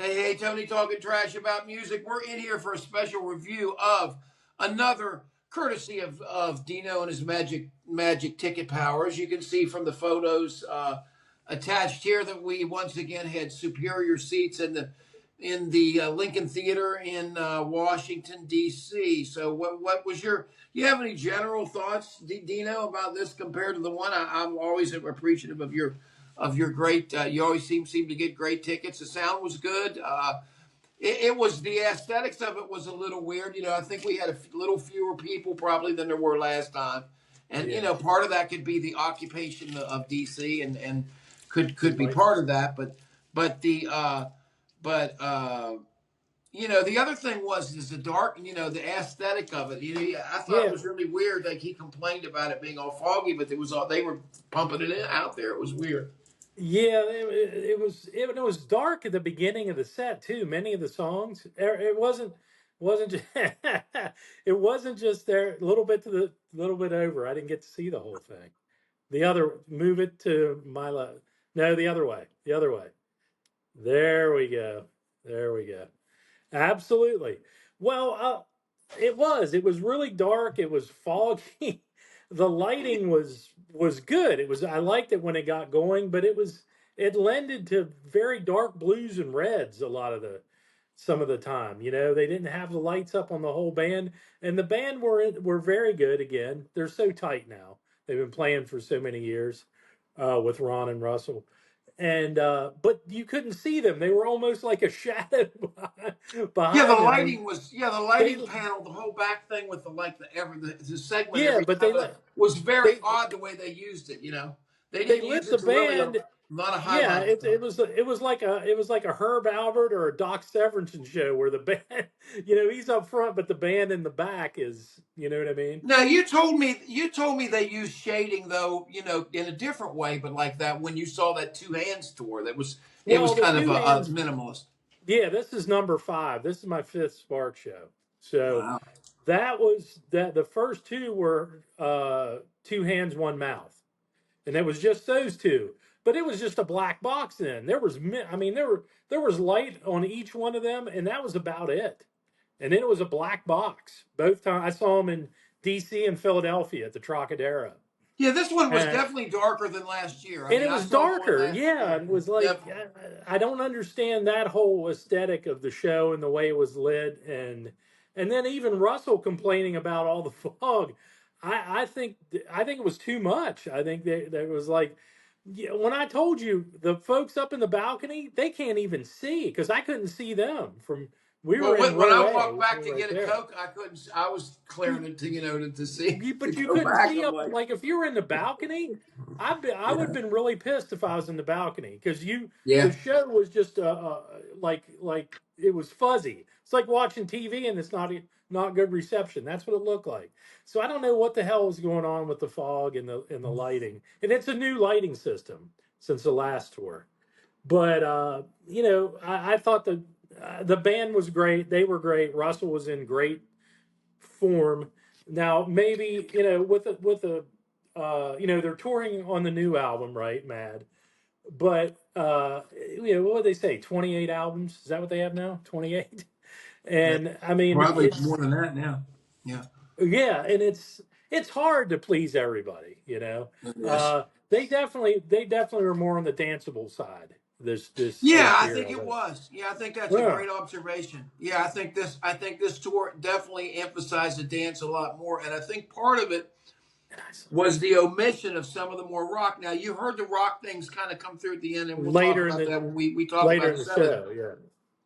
Hey, Tony talking trash about music. We're in here for a special review of another courtesy of Dino and his magic ticket powers. You can see from the photos attached here that we once again had superior seats in the Lincoln Theater in Washington D.C. So what was you have any general thoughts, Dino, about this compared to the one? I'm always appreciative of your great. You always seem to get great tickets. The sound was good. It was the aesthetics of it was a little weird. I think we had a little fewer people probably than there were last time, and Yeah. part of that could be the occupation of DC and could be Like, part of that. But the the other thing is the dark. The aesthetic of it. I thought it yeah, was really weird. Like he complained about it being all foggy, but they were pumping it in out there. It was weird. yeah. It was dark at the beginning of the set too. Many of the songs, it wasn't just, it wasn't just there. A little bit to the little bit over. I didn't get to see the whole thing. The other, move it to my left. No, the other way. The other way. There we go. There we go. Absolutely. Well, it was really dark. It was foggy. The lighting was good. I liked it when it got going, but it lended to very dark blues and reds a lot of the some of the time. They didn't have the lights up on the whole band, and the band were very good again. They're so tight now. They've been playing for so many years with Ron and Russell, and but you couldn't see them. They were almost like a shadow Yeah, the behind them. lighting was the They lighting panel, the whole back thing with the segment yeah, every but time was very they odd the way they used it. They they didn't use lit it the to really band. not a Yeah, highlight stuff. it was like a Herb Albert or a Doc Severinsen show where the band, he's up front, but the band in the back is, you know what I mean? Now you told me they used shading though, in a different way, but like that when you saw that Two Hands tour, it was Well, the kind of two a hands. minimalist. Yeah, this is number 5. This is my 5th Spark show. So Wow. that the first two were Two Hands, One Mouth. And it was just those two. But it was just a black box then. There was light on each one of them, and that was about it. And then it was a black box. Both times I saw them in D.C. and Philadelphia at the Trocadero, Yeah, this one was and definitely darker than last year. I and mean, it I was saw one darker. last Yeah, year. it was like Definitely. I don't understand that whole aesthetic of the show and the way it was lit, and then even Russell complaining about all the fog. I think it was too much. I think there was like, yeah, when I told you the folks up in the balcony, they can't even see because I couldn't see them from. We Well, were in when row I A, walked we back were to right get a there. Coke, I couldn't. I was clearing it to see to But you go couldn't back. see I'm up, like, like if you were in the balcony. I would have yeah, been really pissed if I was in the balcony because the yeah. show was just like it was fuzzy. It's like watching TV and it's not good reception. That's what it looked like. So I don't know what the hell was going on with the fog and the lighting. And it's a new lighting system since the last tour. But I thought the band was great. They were great. Russell was in great form. Now maybe they're touring on the new album, right? Mad, but what would they say? 28 albums? Is that what they have now? 28. That, And I mean, probably more than that now. Yeah. yeah, and it's hard to please everybody. Yes. They definitely were more on the danceable side Yeah, this I year. think it was. Yeah, I think that's a Yeah, great observation. Yeah, I think this tour definitely emphasized the dance a lot more, and I think part of it was the omission of some of the more rock. Now you heard the rock things kind of come through at the end, and we'll talk later in about the that when we talk later about in the the seven. show. Yeah,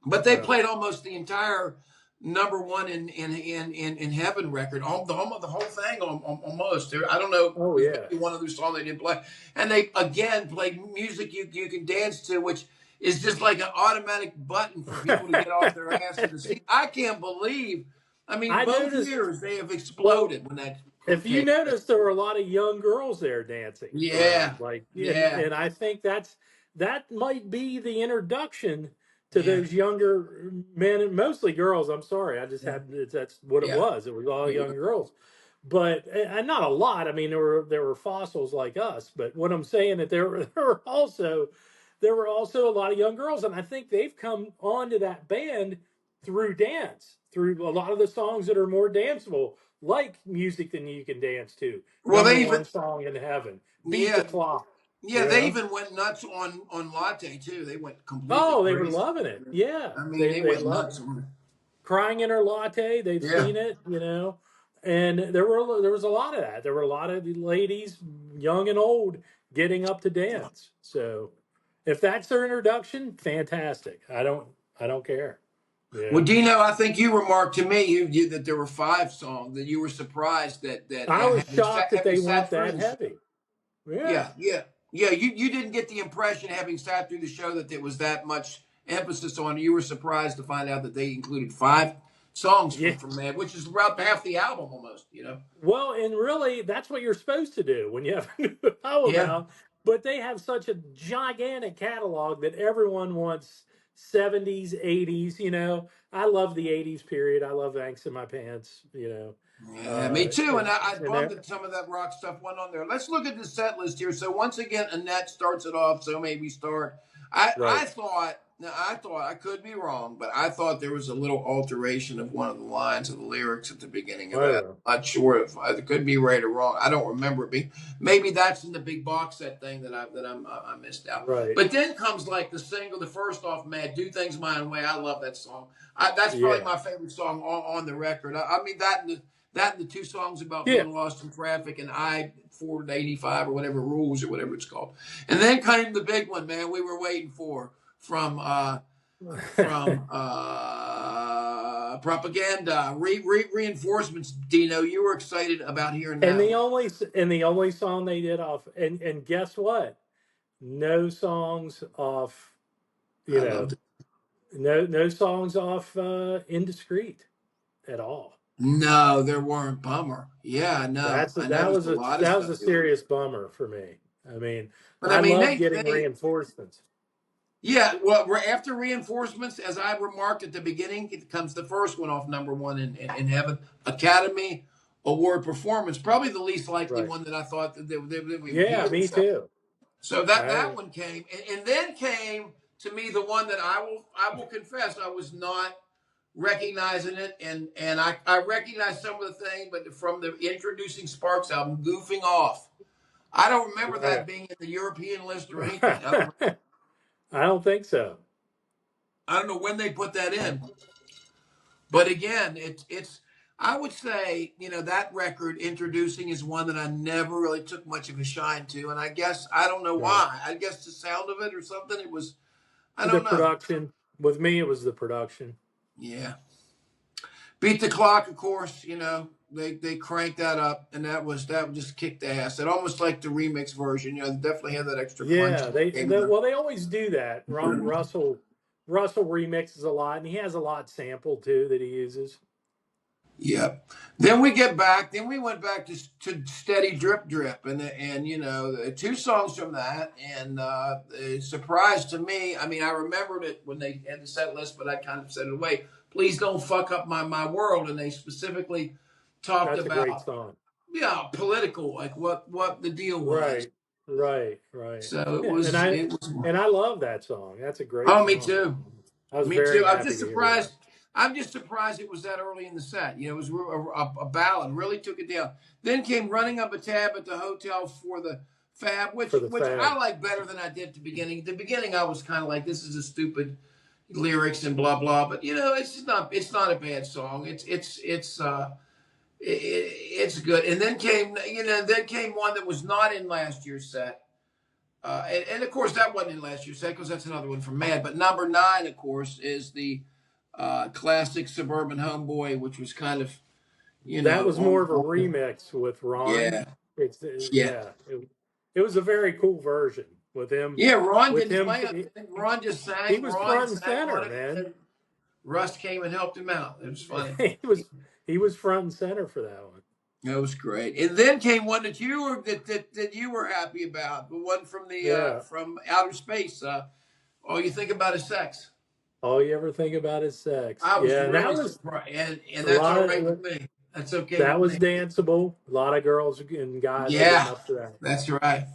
But they yeah. played almost the entire number one in heaven record, the whole thing almost. I don't know. Oh There's yeah. maybe one other song they didn't play, and they again played music you can dance to, which is just like an automatic button for people to get off their ass in the seat. I can't believe. I mean, I both noticed. years they have Well, exploded when that if you takes place. notice, there were a lot of young girls there dancing around, Yeah, like, yeah, and I think that might be the introduction to yeah, those younger men and mostly girls. I'm sorry, I just yeah, had that's what it yeah. was. It was all It young was. girls, but and not a lot. I mean, there were fossils like us, but what I'm saying that there were also there were also a lot of young girls, and I think they've come onto that band through dance, through a lot of the songs that are more danceable, like Music That You Can Dance To, Well, Number they even One Song in Heaven, Beat the yeah Clock, yeah you they know? even went nuts on Latte too. They went completely Oh, they were crazy. loving it. Yeah, I mean, they they they went love nuts on it. Crying in Her Latte. They've Yeah. seen it, you know, and there was a lot of that. There were a lot of ladies, young and old, getting up to dance. So, if that's their introduction, fantastic. I don't care. Well, Yeah, Dino, I think you remarked to me that there were 5 songs that you were surprised that I was shocked that having they went sat through that the show. heavy. Yeah, Yeah, yeah, yeah. You didn't get the impression having sat through the show that there was that much emphasis on it. You were surprised to find out that they included 5 songs yeah. from Mad, which is about half the album almost. Well, and really, that's what you're supposed to do when you have a new album Yeah. out. But they have such a gigantic catalog that everyone wants 70s, 80s. I love the 80s period. I love Angst in My Pants. Yeah, me too. And I And bummed that some of that rock stuff went on there. Let's look at the set list here. So once again, Annette starts it off. So maybe start. I right. thought. Now I thought I could be wrong, but I thought there was a little alteration of one of the lines of the lyrics at the beginning of that. Oh, I'm not sure if I could be right or wrong. I don't remember it being. Maybe that's in the big box set thing I missed out. right. But then comes like the single, the first off, "Mad," "Do Things My Way." I love that song. That's probably Yeah. my favorite song on the record. I mean that and the 2 songs about Yeah. being lost in traffic and I-485 or whatever rules or whatever it's called. And then came the big one, man, we were waiting for from Propaganda. Reinforcements, Dino. You were excited about hearing and that the one. only and the only song they did off, and guess what? No songs off, you I know, loved it. no songs off Indiscreet at all. No, there weren't. Bummer. Yeah, no. That's I that noticed was a a lot of that was stuff a they were. serious bummer for me. I mean, But I I mean, love they getting they reinforcements. yeah, well, after Reinforcements, as I remarked at the beginning, it comes the first one off number one in heaven, Academy Award performance. Probably the least likely Right. one that I thought that we would Yeah, hear. me too. So that I one came, and then came to me the one that I will confess I was not recognizing it, and I recognized some of the thing, but from the Introducing Sparks album, Goofing Off. I don't remember yeah. that being in the European list or anything. I don't. I don't think so. I don't know when they put that in. But again, it's I would say, that record Introducing is one that I never really took much of a shine to. And I guess I don't know No. why. I guess the sound of it or something. It was I The don't know. production with me, it was the production. Yeah. Beat the Clock, of course, they cranked that up and that just kicked ass. It almost like the remix version, they definitely had that extra punch. Yeah, well they always do that. Russell remixes a lot, and he has a lot sampled too that he uses. Yep. Then we get back. Then we went back to Steady Drip Drip, and the 2 songs from that, and a surprise to me. I mean, I remembered it when they had the set list, but I kind of set it away. Please don't fuck up my world, and they specifically talked That's a great about song. political, like what the deal was. Right, right. So it And was I it was. and I love that song. That's a great Oh, me song. too. I was Me too. very I'm happy just to hear that surprised. I'm just surprised it was that early in the set. It was a ballad. Really took it down. Then came Running Up a Tab at the Hotel for the Fab, which for the which I fab. like better than I did at the beginning. At the beginning, I was kind of like, this is a stupid lyrics and blah blah. But it's not a bad song. It's good. And then came one that was not in last year's set. And of course, that wasn't in last year's set because that's another one from Mad. But number 9, of course, is the classic Suburban Homeboy, which was kind of, That was more of a on remix with Ron. yeah, It's yeah, yeah. It was a very cool version with him. yeah. Ron With didn't him, play on it. I think Ron just he sang. was Ron front and sang on center, it, and man. then Russ came and helped him out. It was funny. he was front and center for that one. It was great. And then came one that you were happy about, the one from the Yeah. from outer space. All you think about is sex. All you ever think about is sex. I was Yeah, and that really was surprised, and a that's lot all right of with me. That's okay that with was me. danceable. A lot of girls and guys were getting Yeah, up to that. that's right.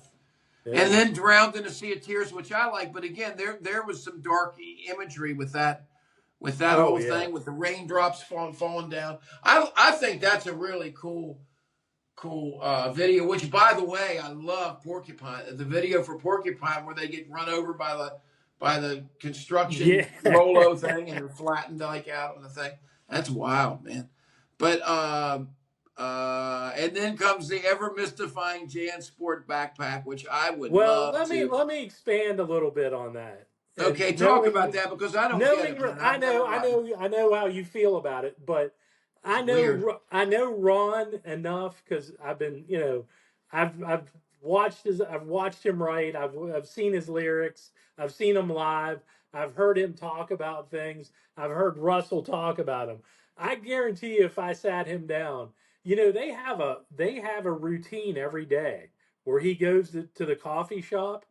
And Yeah. then Drowned in a Sea of Tears, which I like. But again, there was some dark imagery with that Oh whole yeah. thing with the raindrops falling down. I think that's a really cool video. Which, by the way, I love Porcupine. The video for Porcupine where they get run over by the construction Yeah. Rolo thing and they're flattened like out on the thing. That's wild, man. But and then comes the ever mystifying JanSport backpack, which I would Well, love to. let me expand a little bit on that. And Okay, talk about that because I don't get knowing it, man. I've never gotten. I know how you feel about it, but It's weird. I know Ron enough because I've been, I've I've watched him write. I've seen his lyrics. I've seen him live. I've heard him talk about things. I've heard Russell talk about him. I guarantee you, if I sat him down, they have a routine every day where he goes to the coffee shop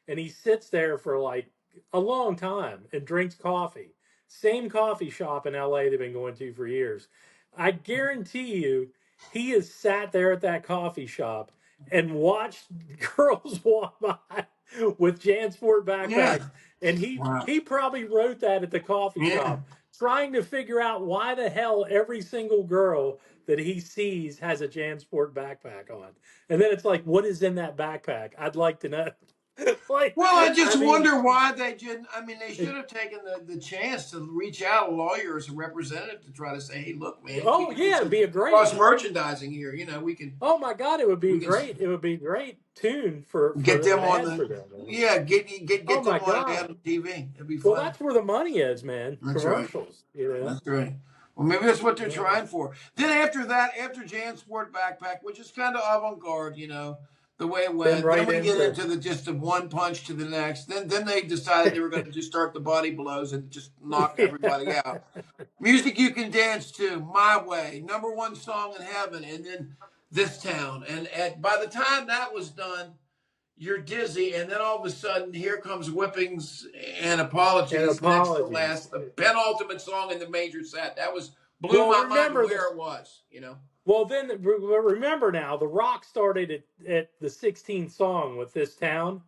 and he sits there for like a long time and drinks coffee. Same coffee shop in LA they've been going to for years. I guarantee you, he has sat there at that coffee shop and watched girls walk by with JanSport Yeah. backpacks, and Wow. he probably wrote that at the coffee Yeah. shop, trying to figure out why the hell every single girl that he sees has a JanSport backpack on, and then it's like, what is in that backpack? I'd like to know. Like, Well, I I just mean, wonder why they didn't. I mean, they should it, have taken the chance to reach out to lawyers and representatives to try to say, "Hey, look, man, we oh can do yeah, it'd some be a great. cross merchandising here. You know, Oh my God, it would be we can great. It would be great tune get for them an on ad the for them, man. yeah, Oh get them my on an God. ad on TV. It'd be Well, funny. that's where the money is, man. That's right. Commercials, you know. That's right. Well, maybe that's what they're Yeah. trying for. Then after that, after JanSport backpack, which is kind of avant-garde, the way it Then went. Then right we get into into the just the one punch to the next. Then they decided they were going to just start the body blows and just knock yeah. everybody out. Music you can dance to, My Way, number one song in heaven, and then This Town. And by the time that was done, you're dizzy, and then all of a sudden, here comes whippings and And apologies. Next to apologies. last, the penultimate song in the major set. That was blew Well, my mind remember the where it was. well then remember now the rock started at the 16th song with This Town.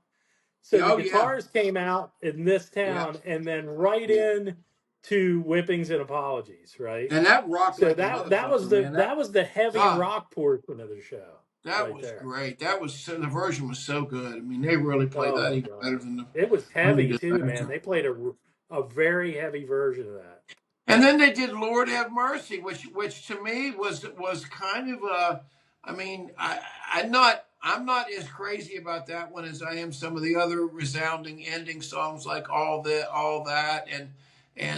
So the Oh yeah, guitars came out in This yeah, Town and then right yeah. in to Whippings and Apologies, right? And that rocked So like a motherfucker, man. that was the heavy Ah, rock portion of the show that right was there. great. The version was so good. I mean, they really played Oh that my even better God. than the It was when they heavy did too, man. that. They played a very heavy version of that. And then they did "Lord Have Mercy," which to me was kind of a. I mean, I'm not as crazy about that one as I am some of the other resounding ending songs like all that and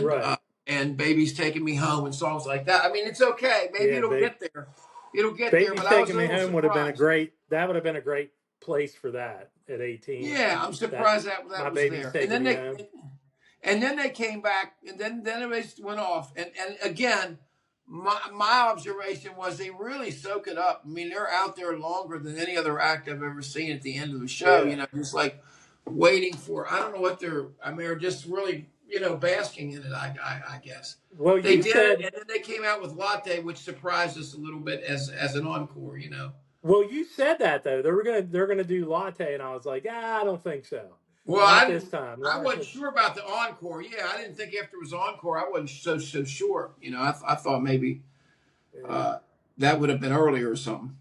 Right. and Baby's Taking Me Home and songs like that. I mean, it's okay. Maybe Yeah, it'll get there. It'll get there. Baby's But I was Taking a Me little Home would have been a surprised. great that would have been a great place for that at 18. Yeah, I'm That surprised that My was Baby's there. And Taking then Me Home. they came back, and then it went off. And again, my observation was they really soak it up. I mean, they're out there longer than any other act I've ever seen at the end of the show. Yeah. Just like waiting for. I don't know what they're. I mean, they're just really basking in it. I guess Well, they you did it, said and then they came out with Latte, which surprised us a little bit as an encore. well, you said that though. They're gonna do Latte, and I was like, I don't think so. Well, Not this time. I wasn't sure about the encore. Yeah, I didn't think after it was encore, I wasn't so sure. I thought maybe Yeah. uh, that would have been earlier or something.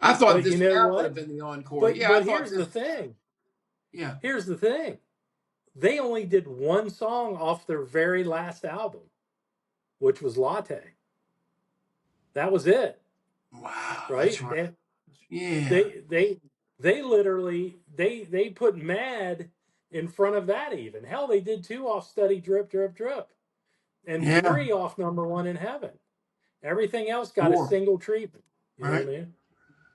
I thought But you this know now would have what? been the encore. Yeah, I But thought here's the this. thing. Yeah, Here's the thing. They only did one song off their very last album, which was Latte. That was it, wow, that's right? right. And Yeah, they literally they put Mad in front of that even. Hell, they did two off Steady Drip Drip Drip and yeah, three off Number One in Heaven. Everything else got a 4. single treatment. You know what Right. I mean?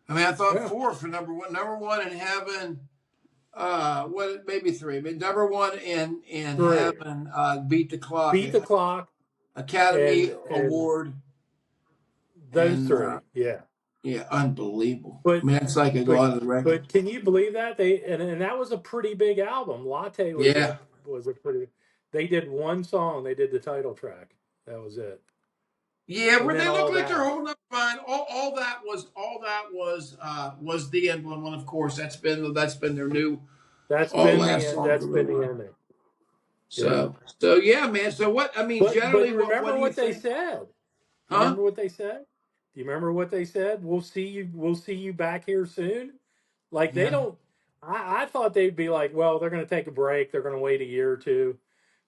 I mean, I thought Yeah. 4 for number one. Number one in heaven. What? Maybe 3. I mean, number one in Three. heaven. Beat the clock. Beat the Clock Academy and Award those and three. Yeah. yeah, unbelievable. I But mean, that's like a but lot of the record. but can you believe that and that was a pretty big album. Latte Yeah, was a pretty. They did one song. They did the title track. That was it. Yeah, and where then they look all like they're that. holding up fine. All that was the end one. Of course, that's been their new all last song for That's a been little the while. ending. Yeah. So yeah, man. So what I mean, But generally, what remember do you what they think? said. Do you Huh? remember what they said? Do you remember what they said? We'll see you back here soon. Like they Yeah. don't I thought they'd be like, well, they're gonna take a break, they're gonna wait a year or two.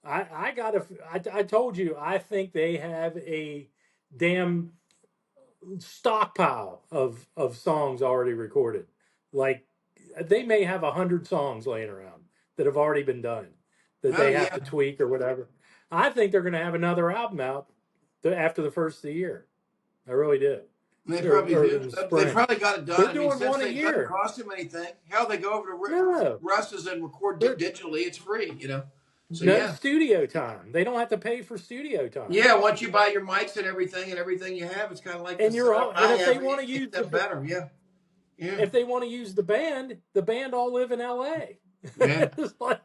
I told you I think they have a damn stockpile of songs already recorded. Like they may have 100 songs laying around that have already been done that Oh they have yeah. to tweak or whatever. I think they're going to have another album out after the first of the year. I really do, They probably or do. in the They spring. probably got it done. They're I mean, doing since one a it doesn't year. cost them anything, hell, they go over to No, Russ's and record they're digitally. It's free, So no yeah, studio time. They don't have to pay for studio time. yeah. Once you buy your mics and everything you have, it's kind of like the And you're setup all and I if they have, want to use except better. Yeah, yeah, if they want to use the band all live in LA. yeah. It's like,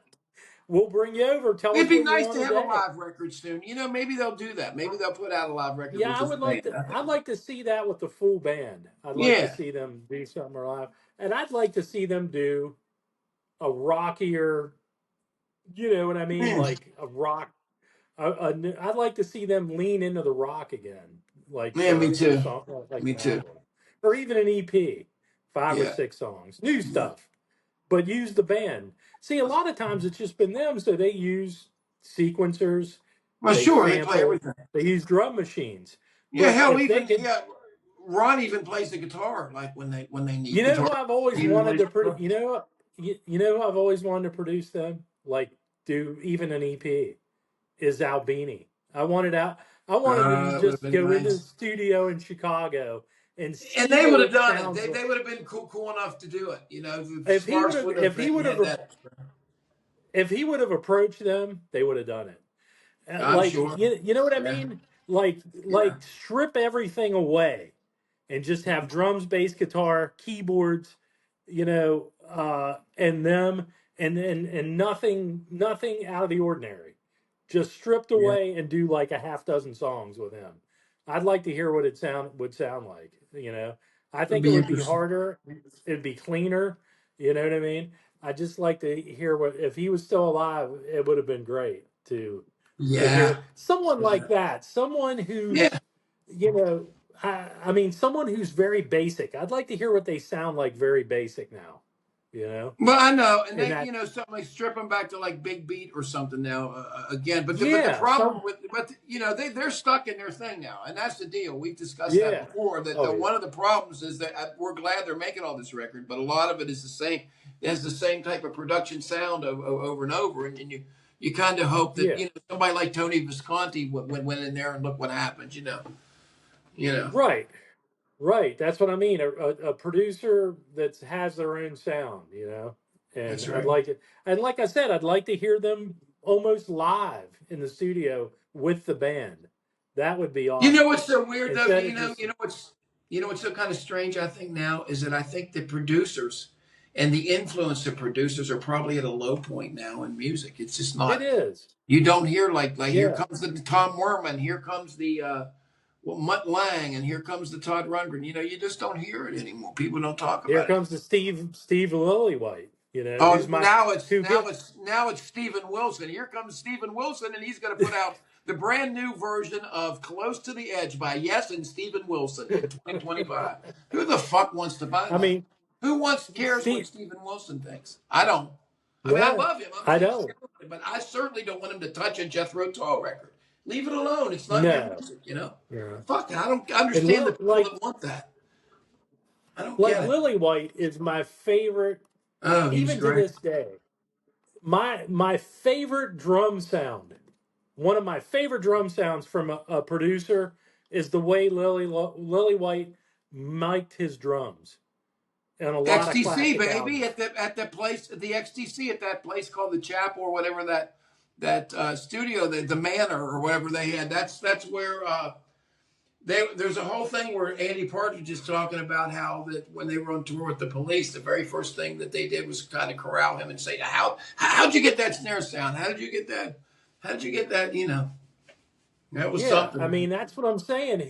we'll bring you over. Tell It'd us be what you nice want to have a today. live record soon. Maybe they'll do that. Maybe they'll put out a live record Yeah, with I just would the like band. to. I'd like to see that with the full band. I'd like to Yeah, see them do something live, and I'd like to see them do a rockier. You know what I mean? yeah, Like a rock. I'd like to see them lean into the rock again, like yeah. Me for too. song, like Me an too. album, or even an EP, 5 or 6 songs, new Yeah. stuff, but use the band. See, a lot of times it's just been them, so they use sequencers, Well, they sure, they play sample, everything. they use drum machines. Yeah, But hell, if they even could, yeah, Ron even plays the guitar like when they you need know who guitar. I've always He even wanted plays to guitar. you know you know who I've always wanted to produce them, like do even an EP, is Albini. I wanted to It would have just been go into the nice, studio in Chicago and and see they what would have it done it. sounds like. They would have been cool enough to do it. If Sparks would have he would have had that. if he would have approached them, they would have done it. I'm Like sure. you know what I Yeah, mean? yeah, Like strip everything away and just have drums, bass, guitar, keyboards, and them and nothing out of the ordinary. Just stripped yeah. away and do like a half dozen songs with him. I'd like to hear what it would sound like, I It'd think it be would be interesting. harder, it'd be cleaner, you know what I mean? I just like to hear what if he was still alive, it would have been great to Yeah, hear someone yeah, like that, someone yeah. who's you know I mean someone who's very basic. I'd like to hear what they sound like very basic now, you know Well, I know, and and they, that something like strip them back to like Big Beat or something now again. But the yeah problem some with they're stuck in their thing now, and that's the deal. We've discussed that yeah before. That oh the yeah one of the problems is that we're glad they're making all this record, but a lot of it is the same. It has the same type of production sound over and over, and you kind of hope that yeah somebody like Tony Visconti went in there and look what happens. You know. right. Right, that's what I mean. A producer that has their own sound, and That's I'd right. like it. And like I said, I'd like to hear them almost live in the studio with the band. That would be You know awesome. what's so weird though? Instead of just, You know what's so kind of strange, I think now, is that I think the producers and the influence of producers are probably at a low point now in music. It's just it not. is. You don't hear like here Yeah, comes the Tom Werman, here comes the Mutt Lang, and here comes the Todd Rundgren. You just don't hear it anymore. People don't talk here about it. comes the Steve Lillywhite. Oh, Who's my now it's who now get it's now it's Steven Wilson. Here comes Steven Wilson, and he's going to put out the brand new version of "Close to the Edge" by Yes and Steven Wilson in 2025. Who the fuck wants to buy I that? mean, Who wants cares what Steve. Steven Wilson thinks? I don't. I mean, I No, love him. I'm I saying, don't. but I certainly don't want him to touch a Jethro Tull record. Leave it alone. It's not your No, music. yeah. Fuck it. I don't And understand the people that want that. I don't get it. Lillywhite is my favorite, Oh, he's even to great. this day. My favorite drum sound, one of my favorite drum sounds from a producer is the way Lily White mic'd his drums in a lot of XTC classic baby albums. at the place at the XTC at that place called the Chapel or whatever that studio the Manor or whatever they had. That's where there's a whole thing where Andy Partridge is talking about how that when they were on tour with the Police, the very first thing that they did was kind of corral him and say, how'd you get that snare sound? How did you get that? How did you get that? That was Yeah, I something. mean that's what I'm saying.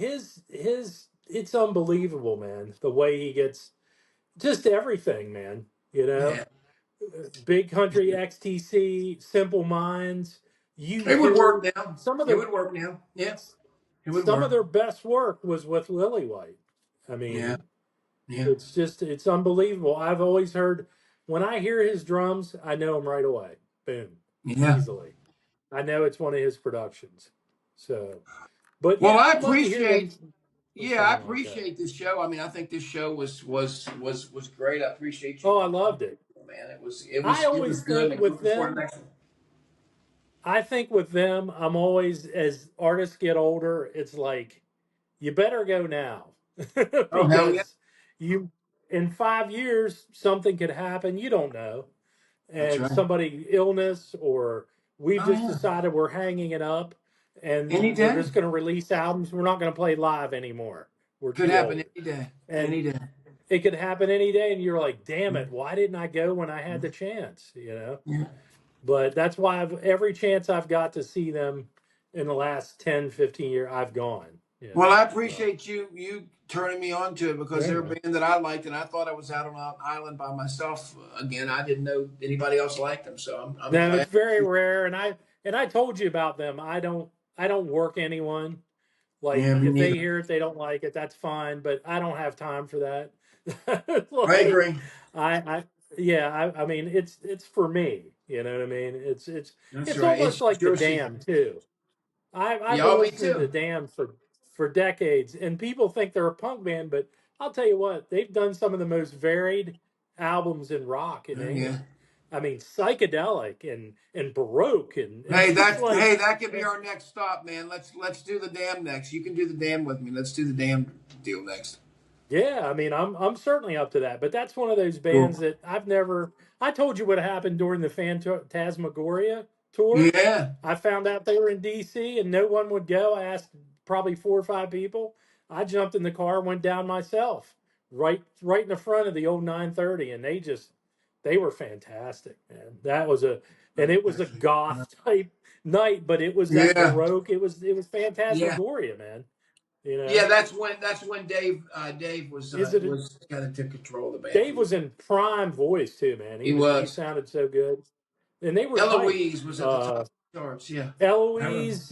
It's unbelievable, man. The way he gets just everything, man. You know, Yeah. Big Country XTC, Simple Minds, It would work U2. now. Some of It their would work now. Yeah. It would some of work. their best work was with Lillywhite. I Yeah. mean, Yeah. it's unbelievable. I've always heard when I hear his drums, I know him right away. Boom, Yeah. easily. I know it's one of his productions. So, but Well, yeah, I I'd love to hear them appreciate. with Yeah, I something like that. appreciate this show. I mean, I think this show was great. I appreciate you Oh, I coming on, loved it. man. I It always was good. think I'm with looking forward to the them, next one. I think with them, I'm always, as artists get older, it's like, you better go now Oh hell yeah, because you, in 5 years, something could happen. You don't know. that's And right. somebody illness, or we've Oh just yeah, decided we're hanging it up and any we're day just going to release albums. We're not going to play live anymore. We're could too happen. old. Any day, And any day. it could happen any day. And you're like, damn it, why didn't I go when I had the chance? Yeah. But that's why every chance I've got to see them in the last 10, 15 years, I've gone. Well, I So appreciate you turning me on to it because there they're you a go. band that I liked, and I thought I was out on an island by myself. Again, I didn't know anybody else liked them, so I'm No, glad. it's very rare. And I told you about them. I don't work anyone. Like Yeah, me if they neither. hear it, they don't like it, that's fine. But I don't have time for that. I Like agree. I yeah, I mean it's for me. You know what I mean? That's It's right. almost It's like the your season. Dam too. I've been Yeah, me listening to the too. Dam for decades, and people think they're a punk band, but I'll tell you what, they've done some of the most varied albums in rock in Oh, yeah. England. I mean, psychedelic and baroque and Hey, just like that could be our next stop, man. Let's do the dam next. You can do the dam with me. Let's do the dam deal next. yeah, I mean, I'm certainly up to that. But that's one of those bands Cool. that I've never. I told you what happened during the Phantasmagoria tour. Yeah. I found out they were in D.C. and no one would go. I asked probably 4 or 5 people. I jumped in the car, went down myself, right in the front of the old 930, and they were fantastic, man. And it was a goth type night, but it was that Yeah. baroque. It was Yeah. Phantasmagoria, man. You Yeah, know, that's when Dave is it? was kind of took control of the band for Dave a little. was in prime voice too, man. He He was. sounded so good, and they were tight. Eloise was at the top of the charts. Yeah. I remember. Eloise,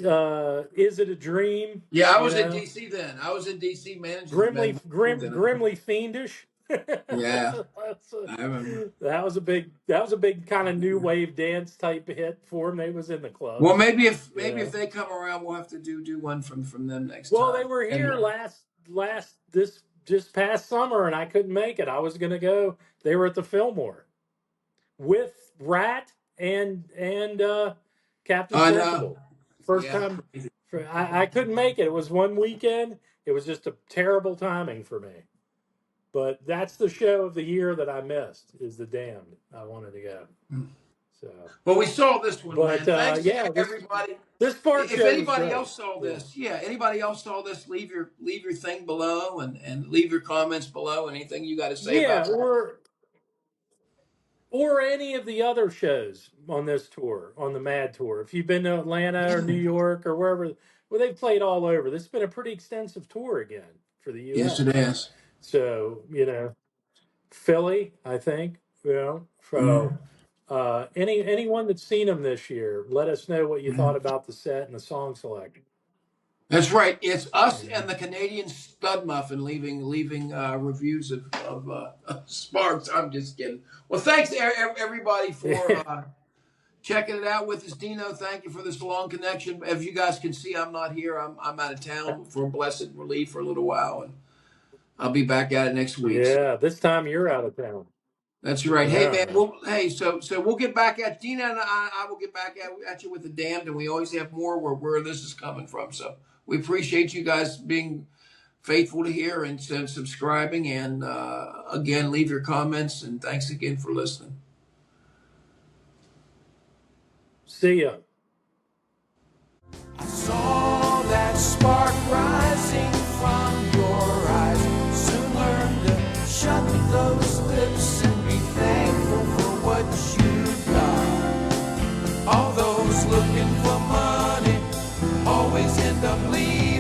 Is It a Dream? Yeah, I You was in know, DC then. I was in DC managing the grimly band then. grimly fiendish. Yeah, I remember. That was a big kind of new wave dance type hit for him. They was in the Well, clubs, you maybe if know. they come around, we'll have to do one from them next Well, they time. were And here last this just past summer, and I couldn't make it. I was gonna go. They were at the Fillmore with Rat and Captain I know. Sensible. First Yeah. time I couldn't make it. It was one weekend. It was just a terrible timing for me. But that's the show of the year that I missed is The Damned. I wanted to go. So, Well, we saw this one, but man. Thanks to yeah, this everybody. this Spark If show was anybody great. else saw Yeah. this, yeah, anybody else saw this, leave your thing below and leave your comments below. Anything you got to say Yeah, about that? or any of the other shows on this tour, on the Mad Tour. If you've been to Atlanta or New Yeah. York or wherever, well, they've played all over. This has been a pretty extensive tour again for the Yes, it U.S. is. So, Philly, I think, Yeah. So, anyone that's seen them this year, let us know what you Yeah. thought about the set and the song selection. That's right. It's us You and know? the Canadian Stud Muffin leaving reviews of Sparks. I'm just kidding. Well, thanks to everybody for checking it out with us. Dino, thank you for this long connection. As you guys can see, I'm not here. I'm out of town for blessed relief for a little while, and I'll be back at it next week. So Yeah, this time you're out of town. that's right. Hey, All man. right. Well, hey, so we'll get back at Dina and I will get back at you with the damned, and we always have more where this is coming from. So we appreciate you guys being faithful to here and subscribing, and again, leave your comments, and thanks again for listening. See ya. I saw that spark rising from your eyes. Soon learn to shut those lips and be thankful for what you got. All those looking for money always end up leaving.